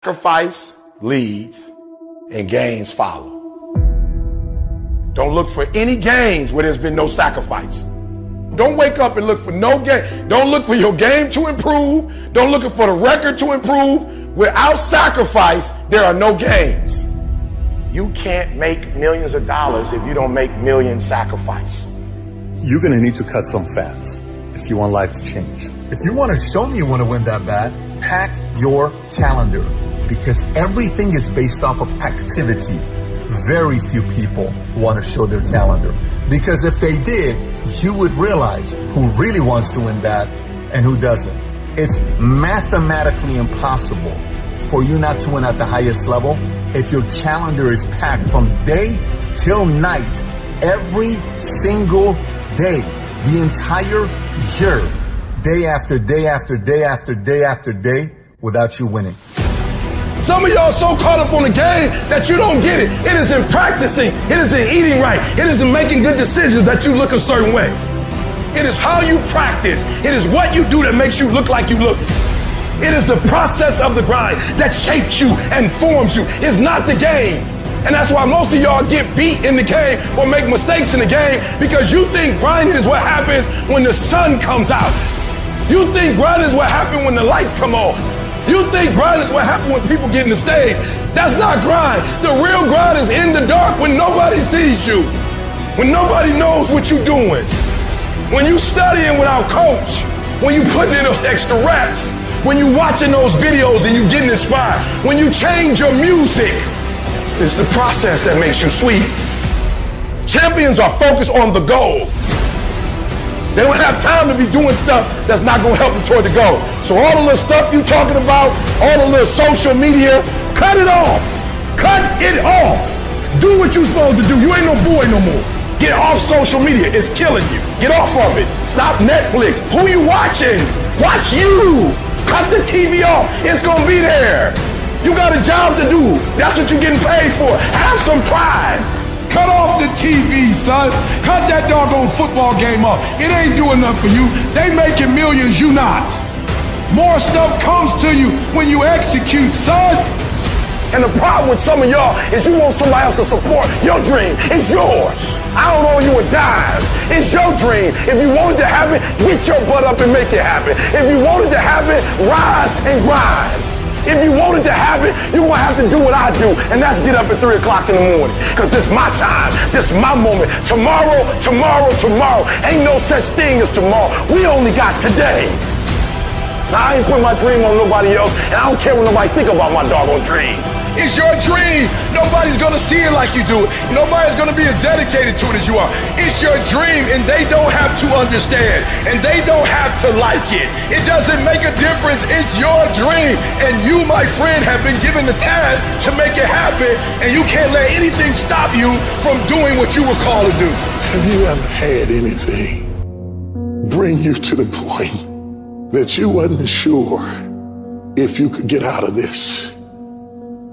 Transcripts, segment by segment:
Sacrifice leads and gains follow. Don't look for any gains where there's been no sacrifice. Don't wake up and look for no gain. Don't look for your game to improve. Don't look for the record to improve. Without sacrifice, there are no gains. You can't make millions of dollars if you don't make millions sacrifice. You're gonna need to cut some fat if you want life to change. If you want to show me you want to win that bad, pack your calendar, because everything is based off of activity. Very few people want to show their calendar, because if they did, you would realize who really wants to win that and who doesn't. It's mathematically impossible for you not to win at the highest level if your calendar is packed from day till night, every single day, the entire year, day after day after day after day after day, without you winning. Some of y'all so caught up on the game that you don't get it. It is in practicing. It is in eating right. It is in making good decisions that you look a certain way. It is how you practice. It is what you do that makes you look like you look. It is the process of the grind that shapes you and forms you. It's not the game. And that's why most of y'all get beat in the game or make mistakes in the game, because you think grinding is what happens when the sun comes out. You think grinding is what happens when the lights come on. You think grind is what happens when people get in the stage. That's not grind. The real grind is in the dark when nobody sees you, when nobody knows what you're doing, when you studying without coach, when you putting in those extra reps, when you watching those videos and you getting inspired, when you change your music. It's the process that makes you sweet. Champions are focused on the goal. They don't have time to be doing stuff that's not going to help them toward the goal. So all the little stuff you talking about, all the little social media, cut it off. Cut it off. Do what you're supposed to do. You ain't no boy no more. Get off social media. It's killing you. Get off of it. Stop Netflix. Who you watching? Watch you. Cut the TV off. It's going to be there. You got a job to do. That's what you're getting paid for. Have some pride. Cut off the TV, son. Cut that doggone football game off. It ain't doing nothing for you. They making millions, you not. More stuff comes to you when you execute, son. And the problem with some of y'all is you want somebody else to support your dream. It's yours. I don't owe you a dime. It's your dream. If you wanted to happen, get your butt up and make it happen. If you wanted to happen, rise and grind. If you wanted to happen, you're going to have to do what I do, and that's get up at 3 o'clock in the morning, because this is my time. This is my moment. Tomorrow, tomorrow, tomorrow. Ain't no such thing as tomorrow. We only got today. Now, I ain't putting my dream on nobody else, and I don't care what nobody think about my doggone dream. It's your dream. Nobody's going to see it like you do it. Nobody's going to be as dedicated to it as you are. It's your dream, and they don't have to understand, and they don't have to like it. It doesn't make a difference. It's your dream, and you, my friend, have been given the task to make it happen, and you can't let anything stop you from doing what you were called to do. Have you ever had anything bring you to the point that you wasn't sure if you could get out of this?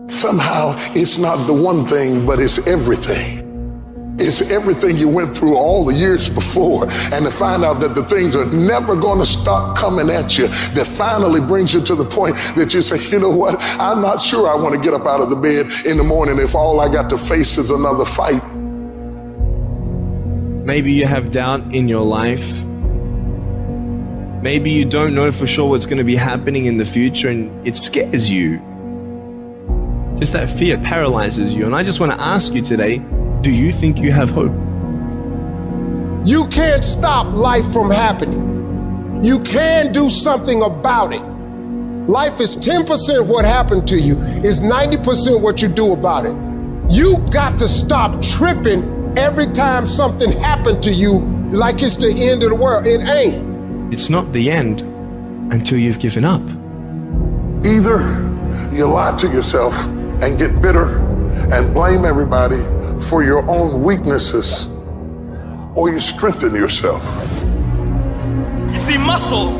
Somehow it's not the one thing, but it's everything. It's everything you went through all the years before, and to find out that the things are never going to stop coming at you, that finally brings you to the point that you say, you know what, I'm not sure I want to get up out of the bed in the morning if all I got to face is another fight. Maybe you have doubt in your life. Maybe you don't know for sure what's going to be happening in the future, and it scares you. Just that fear paralyzes you. And I just want to ask you today, do you think you have hope? You can't stop life from happening. You can do something about it. Life is 10% what happened to you, is 90% what you do about it. You got to stop tripping every time something happened to you like it's the end of the world. It ain't. It's not the end until you've given up. Either you lie to yourself and get bitter and blame everybody for your own weaknesses, or you strengthen yourself. You see, muscle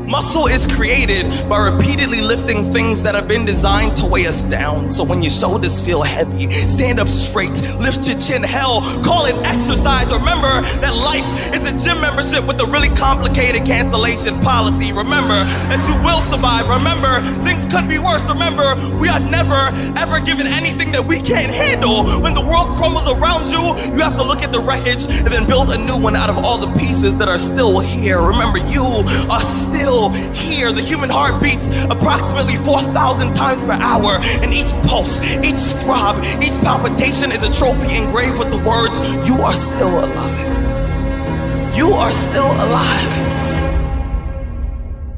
Muscle is created by repeatedly lifting things that have been designed to weigh us down. So when your shoulders feel heavy, stand up straight, lift your chin. Hell, call it exercise. Remember that life is a gym membership with a really complicated cancellation policy. Remember that you will survive. Remember, things could be worse. Remember, we are never, ever given anything that we can't handle. When the world crumbles around you, you have to look at the wreckage and then build a new one out of all the pieces that are still here. Remember, you are still here. The human heart beats approximately 4,000 times per hour, and each pulse, each throb, each palpitation is a trophy engraved with the words, "You are still alive. You are still alive."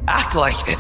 Act like it.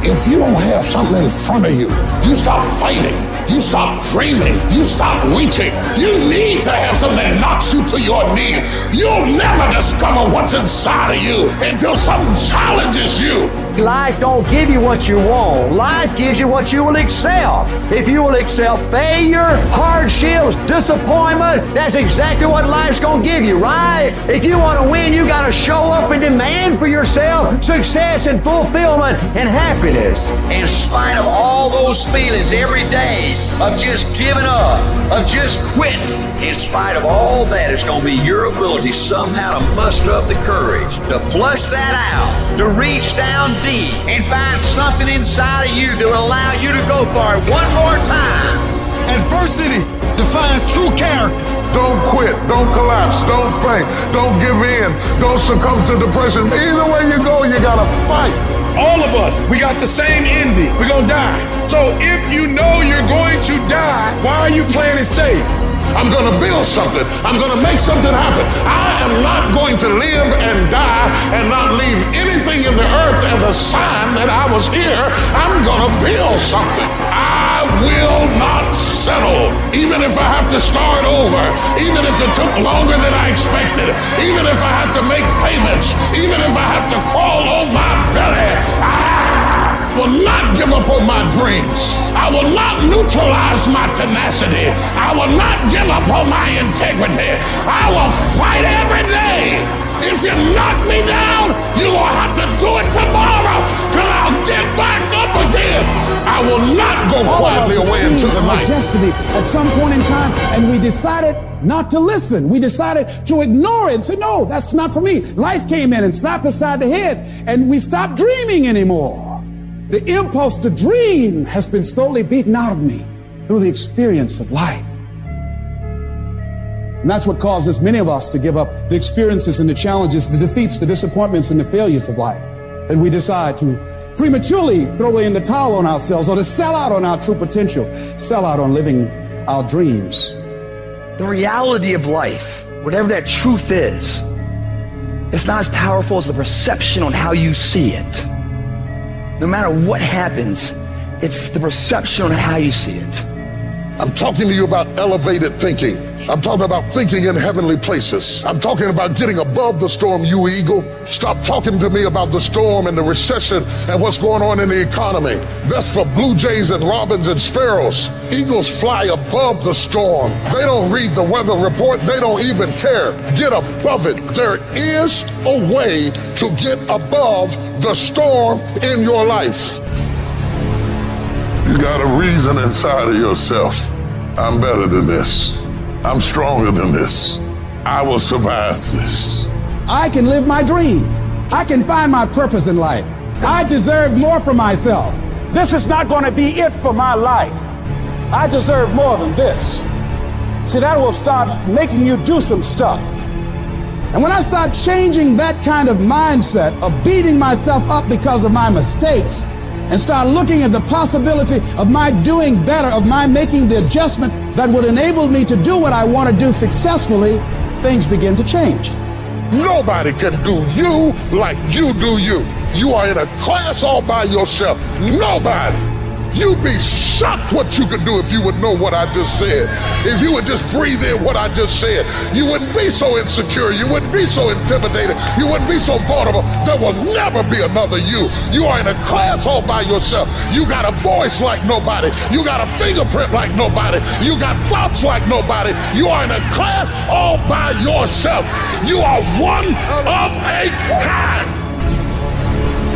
If you don't have something in front of you, you stop fighting, you stop dreaming, you stop reaching. You need to have something that knocks you to your knees. You'll never discover what's inside of you until something challenges you. Life don't give you what you want. Life gives you what you will excel. If you will excel failure, hardships, disappointment, that's exactly what life's gonna give you, right? If you want to win, you gotta show up and demand for yourself success and fulfillment and happiness. In spite of all those feelings every day of just giving up, of just quitting, in spite of all that, it's gonna be your ability somehow to muster up the courage, to flush that out, to reach down deep and find something inside of you that will allow you to go for it one more time. Adversity defines true character. Don't quit, don't collapse, don't faint, don't give in, don't succumb to depression. Either way you go, you gotta fight. All of us, we got the same ending. We're gonna die. So if you know you're going to die, why are you playing it safe? I'm gonna build something. I'm gonna make something happen. I am not going to live and die and not leave anything in the earth as a sign that I was here. I'm gonna build something. I will not settle. Even if I have to start over, even if it took longer than I expected, even if I have to make payments, even if I have to crawl on my belly, I will not give up on my dreams. I will not neutralize my tenacity. I will not give up on my integrity. I will fight every day. If you knock me down, you will have to do it tomorrow, because I'll get back up again. I will not go quietly away into the night. Destiny at some point in time, and we decided not to listen. We decided to ignore it and say, no, that's not for me. Life came in and slapped us side the head, and we stopped dreaming anymore. The impulse to dream has been slowly beaten out of me through the experience of life. And that's what causes many of us to give up the experiences and the challenges, the defeats, the disappointments, and the failures of life. And we decide to prematurely throw in the towel on ourselves, or to sell out on our true potential, sell out on living our dreams. The reality of life, whatever that truth is, it's not as powerful as the perception on how you see it. No matter what happens, it's the perception on how you see it. I'm talking to you about elevated thinking. I'm talking about thinking in heavenly places. I'm talking about getting above the storm, you eagle. Stop talking to me about the storm and the recession and what's going on in the economy. That's for blue jays and robins and sparrows. Eagles fly above the storm. They don't read the weather report. They don't even care. Get above it. There is a way to get above the storm in your life. You got a reason inside of yourself. I'm better than this. I'm stronger than this. I will survive this. I can live my dream. I can find my purpose in life. I deserve more for myself. This is not going to be it for my life. I deserve more than this. See, that will start making you do some stuff. And when I start changing that kind of mindset of beating myself up because of my mistakes, and start looking at the possibility of my doing better, of my making the adjustment that would enable me to do what I want to do successfully, things begin to change. Nobody can do you like you do you. You are in a class all by yourself. Nobody. You'd be shocked what you could do if you would know what I just said. If you would just breathe in what I just said, you wouldn't be so insecure. You wouldn't be so intimidated. You wouldn't be so vulnerable. There will never be another you. You are in a class all by yourself. You got a voice like nobody. You got a fingerprint like nobody. You got thoughts like nobody. You are in a class all by yourself. You are one of a kind.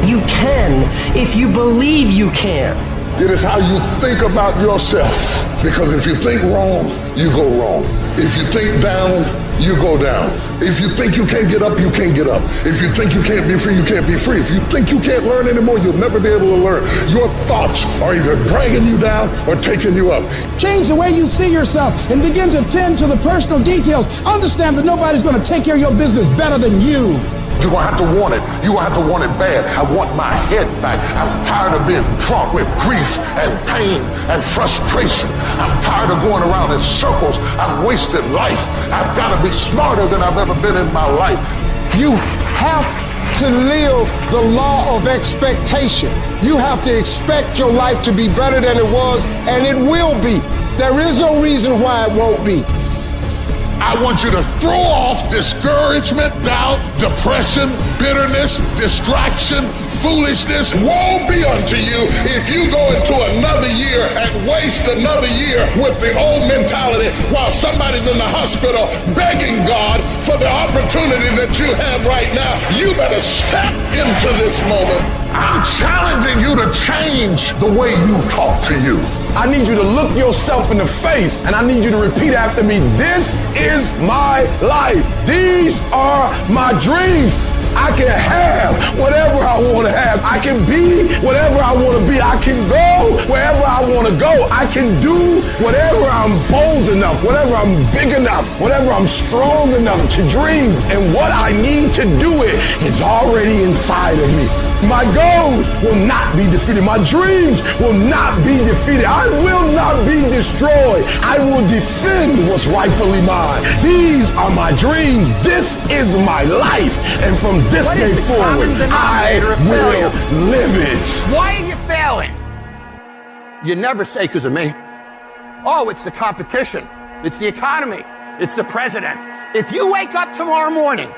You can if you believe you can. It is how you think about yourself. Because if you think wrong, you go wrong. If you think down, you go down. If you think you can't get up, you can't get up. If you think you can't be free, you can't be free. If you think you can't learn anymore, you'll never be able to learn. Your thoughts are either dragging you down or taking you up. Change the way you see yourself and begin to tend to the personal details. Understand that nobody's going to take care of your business better than you. You're going to have to want it. You're going to have to want it bad. I want my head back. I'm tired of being drunk with grief and pain and frustration. I'm tired of going around in circles. I've wasted life. I've got to be smarter than I've ever been in my life. You have to live the law of expectation. You have to expect your life to be better than it was, and it will be. There is no reason why it won't be. I want you to throw off discouragement, doubt, depression, bitterness, distraction, foolishness. Woe be unto you if you go into another year and waste another year with the old mentality while somebody's in the hospital begging God for the opportunity that you have right now. You better step into this moment. I'm challenging you to change the way you talk to you. I need you to look yourself in the face and I need you to repeat after me. This is my life. These are my dreams. I can have whatever I want to have. I can be whatever I want to be. I can go wherever I want to go. I can do whatever I'm bold enough, whatever I'm big enough, whatever I'm strong enough to dream. And what I need to do it is already inside of me. My goals will not be defeated. My dreams will not be defeated. I will not be destroyed. I will defend what's rightfully mine. These are my dreams. This is my life. And from this day forward, I will live it. Why are you failing? You never say because of me. Oh, it's the competition. It's the economy. It's the president. If you wake up tomorrow morning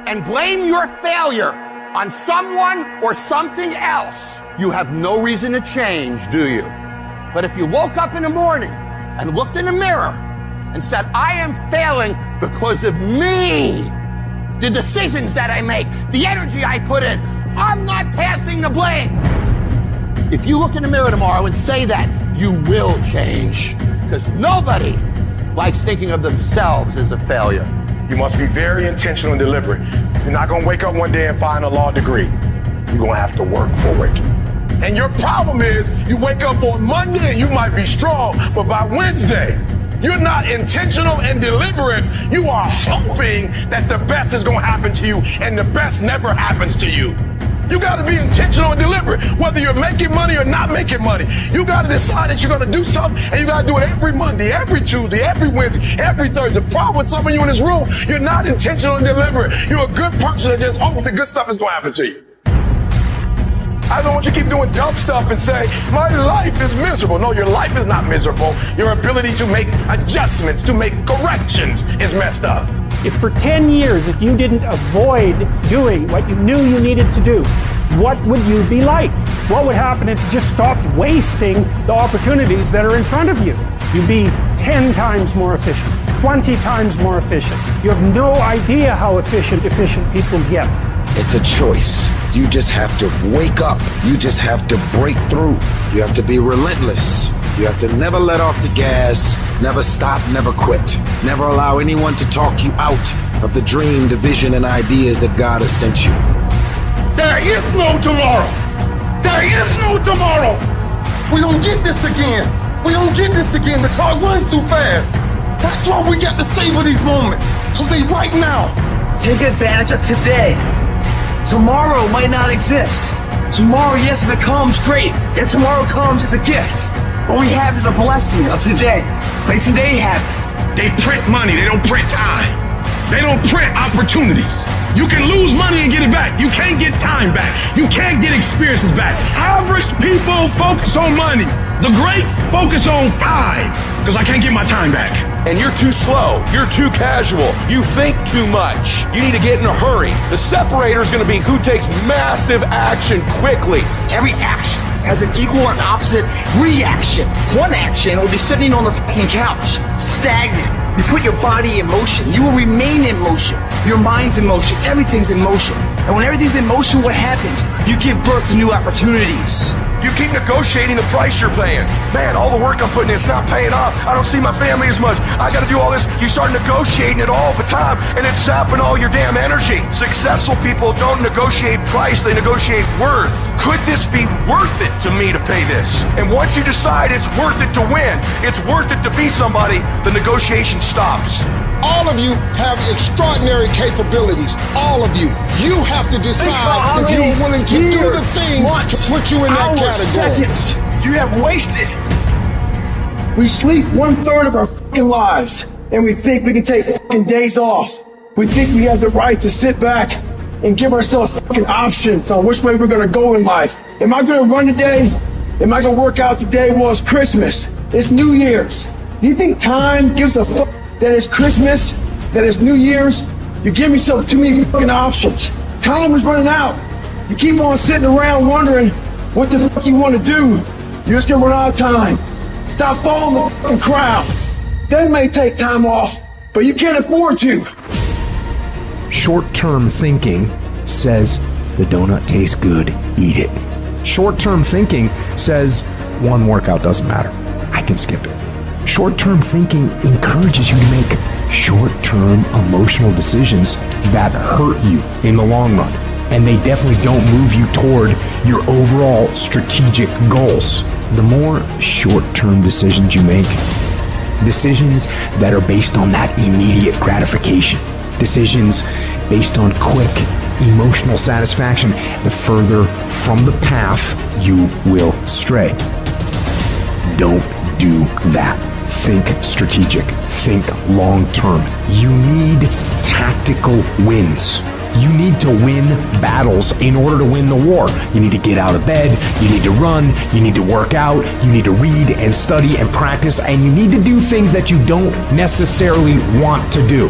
and blame your failure on someone or something else, you have no reason to change, do you? But if you woke up in the morning and looked in the mirror and said, I am failing because of me, the decisions that I make, the energy I put in, I'm not passing the blame. If you look in the mirror tomorrow and say that, you will change. Because nobody likes thinking of themselves as a failure. You must be very intentional and deliberate. You're not going to wake up one day and find a law degree. You're going to have to work for it. And your problem is you wake up on Monday and you might be strong, but by Wednesday, you're not intentional and deliberate. You are hoping that the best is going to happen to you, and the best never happens to you. You got to be intentional and deliberate, whether you're making money or not making money. You got to decide that you're going to do something, and you got to do it every Monday, every Tuesday, every Wednesday, every Thursday. The problem with some of you in this room, you're not intentional and deliberate. You're a good person that just hopes the good stuff is going to happen to you. I don't want you to keep doing dumb stuff and say, my life is miserable. No, your life is not miserable. Your ability to make adjustments, to make corrections is messed up. If for 10 years, if you didn't avoid doing what you knew you needed to do, what would you be like? What would happen if you just stopped wasting the opportunities that are in front of you? You'd be 10 times more efficient, 20 times more efficient. You have no idea how efficient people get. It's a choice. You just have to wake up. You just have to break through. You have to be relentless. You have to never let off the gas, never stop, never quit. Never allow anyone to talk you out of the dream, the vision, and ideas that God has sent you. There is no tomorrow. There is no tomorrow. We don't get this again. We don't get this again. The clock runs too fast. That's why we got to savor these moments, because they right now. Take advantage of today. Tomorrow might not exist. Tomorrow, yes, if it comes, great. If tomorrow comes, it's a gift. What we have is a blessing of today. Like today happens. They print money, they don't print time. They don't print opportunities. You can lose money and get it back. You can't get time back. You can't get experiences back. Average people focus on money. The greats focus on time, because I can't get my time back. And you're too slow. You're too casual. You think too much. You need to get in a hurry. The separator is going to be who takes massive action quickly. Every action has an equal and opposite reaction. One action will be sitting on the fucking couch, stagnant. You put your body in motion. You will remain in motion. Your mind's in motion. Everything's in motion. And when everything's in motion, what happens? You give birth to new opportunities. You keep negotiating the price you're paying. Man, all the work I'm putting in, it's not paying off. I don't see my family as much. I gotta do all this. You start negotiating it all the time, and it's sapping all your damn energy. Successful people don't negotiate price, they negotiate worth. Could this be worth it to me to pay this? And once you decide it's worth it to win, it's worth it to be somebody, the negotiation stops. All of you have extraordinary capabilities. All of you. You have to decide if you're willing to do the things to put you in that category. Seconds you have wasted. We sleep 1/3 of our fucking lives, and we think we can take fucking days off. We think we have the right to sit back and give ourselves fucking options on which way we're gonna go in life. Am I gonna run today? Am I gonna work out today? Well, it's Christmas. It's New Year's. Do you think time gives a fuck that it's Christmas, that it's New Year's? You give yourself too many fucking options. Time is running out. You keep on sitting around wondering what the fuck you want to do. You're just gonna run out of time. Stop following the fucking crowd. They may take time off, but you can't afford to. Short-term thinking says the donut tastes good, eat it. Short-term thinking says one workout doesn't matter, I can skip it. Short-term thinking encourages you to make short-term emotional decisions that hurt you in the long run. And they definitely don't move you toward your overall strategic goals. The more short-term decisions you make, decisions that are based on that immediate gratification, decisions based on quick emotional satisfaction, the further from the path you will stray. Don't do that. Think strategic. Think long-term. You need tactical wins. You need to win battles in order to win the war. You need to get out of bed, you need to run, you need to work out, you need to read and study and practice, and you need to do things that you don't necessarily want to do.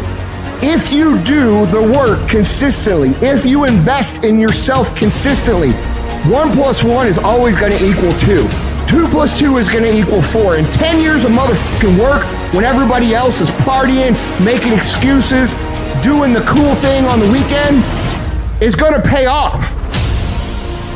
If you do the work consistently, if you invest in yourself consistently, 1 + 1 is always going to equal 2. 2 + 2 is going to equal 4. In 10 years of motherfucking work, when everybody else is partying, making excuses, doing the cool thing on the weekend, is going to pay off.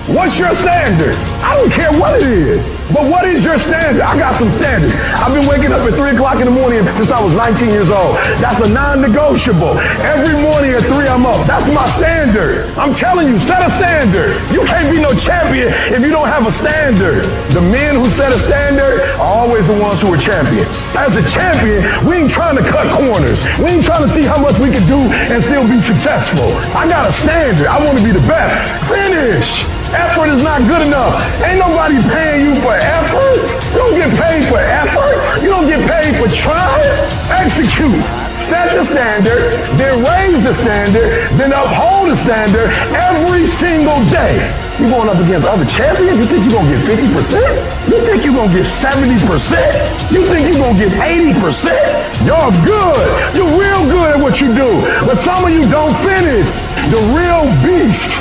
What's your standard? I don't care what it is, but what is your standard? I got some standards. I've been waking up at 3 o'clock in the morning since I was 19 years old. That's a non-negotiable. Every morning at 3 I'm up. That's my standard. I'm telling you, set a standard. You can't be no champion if you don't have a standard. The men who set a standard are always the ones who are champions. As a champion, we ain't trying to cut corners. We ain't trying to see how much we can do and still be successful. I got a standard. I want to be the best. Finish. Effort is not good enough. Ain't nobody paying you for effort. You don't get paid for effort. You don't get paid for trying. Execute. Set the standard, then raise the standard, then uphold the standard every single day. You going up against other champions? You think you're going to get 50%? You think you're going to get 70%? You think you're going to get 80%? You're good. You're real good at what you do. But some of you don't finish. The real beast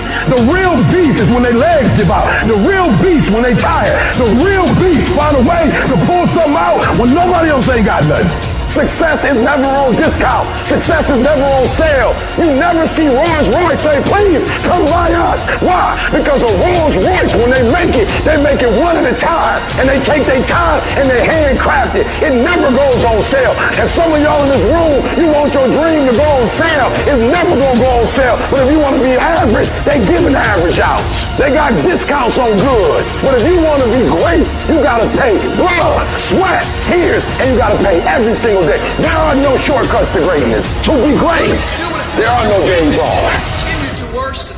is when their legs give out. The real beast when they tired. The real beast find a way to pull something out when nobody else ain't got nothing. Success is never on discount. Success is never on sale. You never see Rolls Royce say, please come buy us. Why? Because a Rolls Royce, when they make it one at a time. And they take their time and they handcraft it. It never goes on sale. And some of y'all in this room, you want your dream to go on sale. It's never going to go on sale. But if you want to be average, they giving average out. They got discounts on goods. But if you want to be great, you got to pay blood, sweat, tears, and you got to pay every single day. There are no shortcuts to greatness. To be great, there are no days off. Continue to worsen.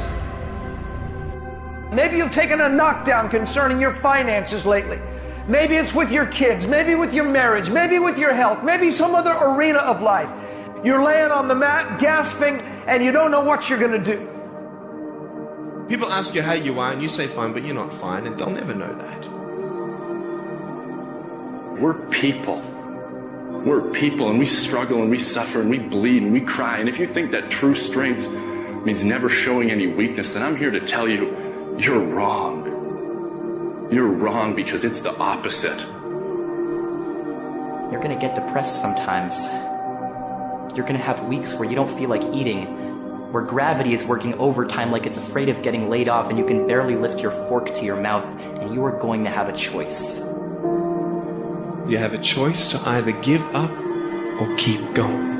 Maybe you've taken a knockdown concerning your finances lately. Maybe it's with your kids, maybe with your marriage, maybe with your health, maybe some other arena of life. You're laying on the mat, gasping, and you don't know what you're going to do. People ask you how you are, and you say fine, but you're not fine, and they'll never know that. We're people. We're people, and we struggle, and we suffer, and we bleed, and we cry. And if you think that true strength means never showing any weakness, then I'm here to tell you, you're wrong. You're wrong because it's the opposite. You're gonna get depressed sometimes. You're gonna have weeks where you don't feel like eating. where gravity is working overtime like it's afraid of getting laid off and you can barely lift your fork to your mouth, and you are going to have a choice. You have a choice to either give up or keep going.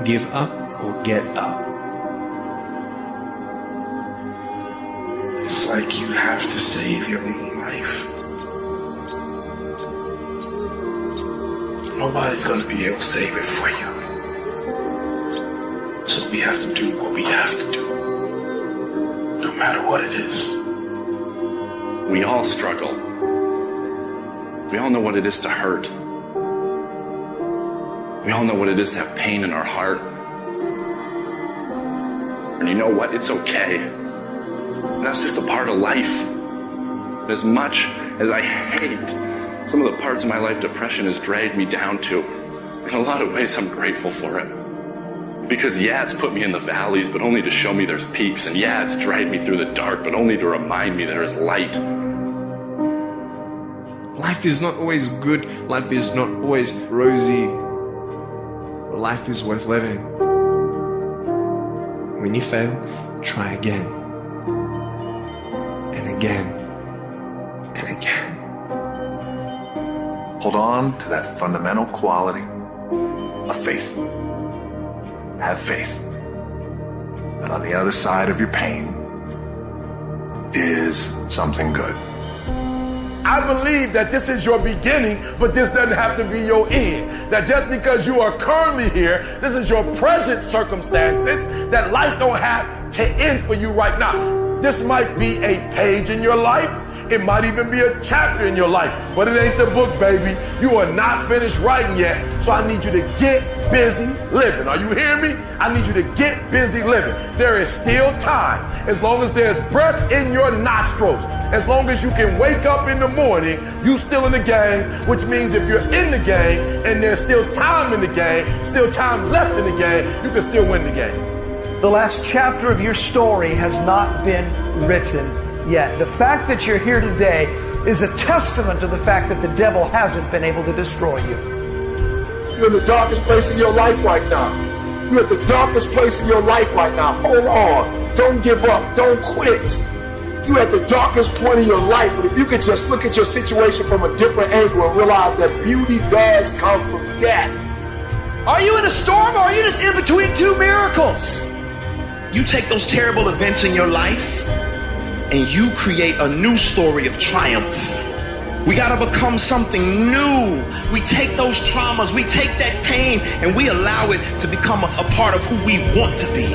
Give up or get up. It's like you have to save your own life. Nobody's gonna be able to save it for you. So we have to do what we have to do, no matter what it is. We all struggle. We all know what it is to hurt. We all know what it is to have pain in our heart. And you know what? It's okay. That's just a part of life. As much as I hate some of the parts of my life depression has dragged me down to, in a lot of ways I'm grateful for it. Because yeah, it's put me in the valleys, but only to show me there's peaks. And yeah, it's dragged me through the dark, but only to remind me there is light. Life is not always good. Life is not always rosy. But life is worth living. When you fail, try again. And again. And again. Hold on to that fundamental quality of faith. Have faith that on the other side of your pain is something good. I believe that this is your beginning, but this doesn't have to be your end. That just because you are currently here, this is your present circumstances, that life don't have to end for you right now. This might be a page in your life. It might even be a chapter in your life, but it ain't the book, baby. You are not finished writing yet, so I need you to get busy living. Are you hearing me? I need you to get busy living. There is still time. As long as there's breath in your nostrils, as long as you can wake up in the morning, you still in the game, which means if you're in the game and there's still time in the game, still time left in the game, you can still win the game. The last chapter of your story has not been written yet. The fact that you're here today is a testament to the fact that the devil hasn't been able to destroy you. You're in the darkest place in your life right now. You're at the darkest place in your life right now. Hold on. Don't give up. Don't quit. You're at the darkest point of your life, but if you could just look at your situation from a different angle and realize that beauty does come from death. Are you in a storm or are you just in between two miracles? You take those terrible events in your life and you create a new story of triumph. We gotta become something new. We take those traumas, we take that pain, and we allow it to become a part of who we want to be.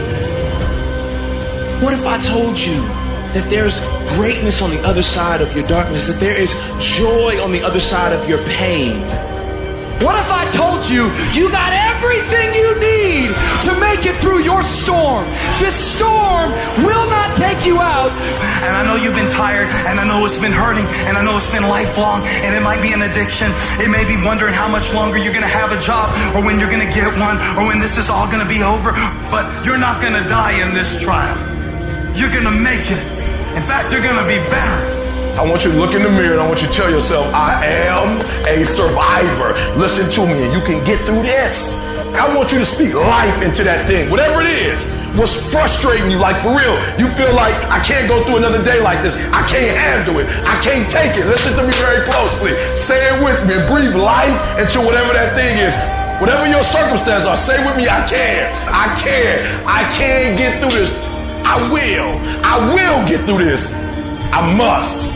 What if I told you that there's greatness on the other side of your darkness, that there is joy on the other side of your pain? What if I told you you got everything you need to make it through your storm? This storm will not take you out. And I know you've been tired, and I know it's been hurting, and I know it's been lifelong, and it might be an addiction. It may be wondering how much longer you're going to have a job, or when you're going to get one, or when this is all going to be over. But you're not going to die in this trial. You're going to make it. In fact, you're going to be better. I want you to look in the mirror and I want you to tell yourself, I am a survivor. Listen to me and you can get through this. I want you to speak life into that thing, whatever it is. What's frustrating you, like for real, you feel like I can't go through another day like this. I can't handle it. I can't take it. Listen to me very closely. Say it with me and breathe life into whatever that thing is. Whatever your circumstances are, say with me, I can. I can. I can get through this. I will get through this. I must.